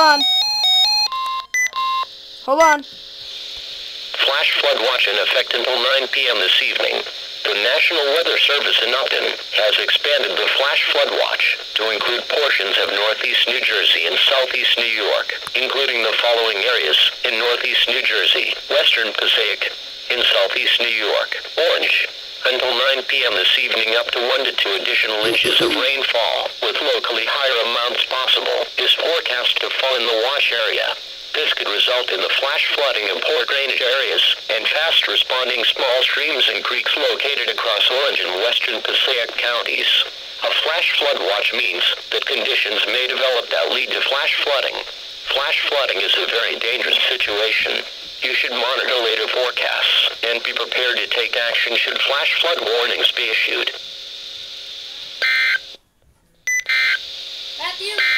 on. Hold on. Flash flood watch in effect until 9 p.m. this evening. The National Weather Service in Upton has expanded the flash flood watch to include portions of northeast New Jersey and southeast New York, including the following areas in northeast New Jersey, western Passaic, in southeast New York, Orange. Until 9 p.m. this evening, up to 1 to 2 additional inches of rainfall, with locally higher amounts possible, is forecast to fall in the watch area. This could result in the flash flooding of poor drainage areas and fast-responding small streams and creeks located across Orange and western Passaic counties. A flash flood watch means that conditions may develop that lead to flash flooding. Flash flooding is a very dangerous situation. You should monitor later forecasts and be prepared to take action should flash flood warnings be issued. Matthew?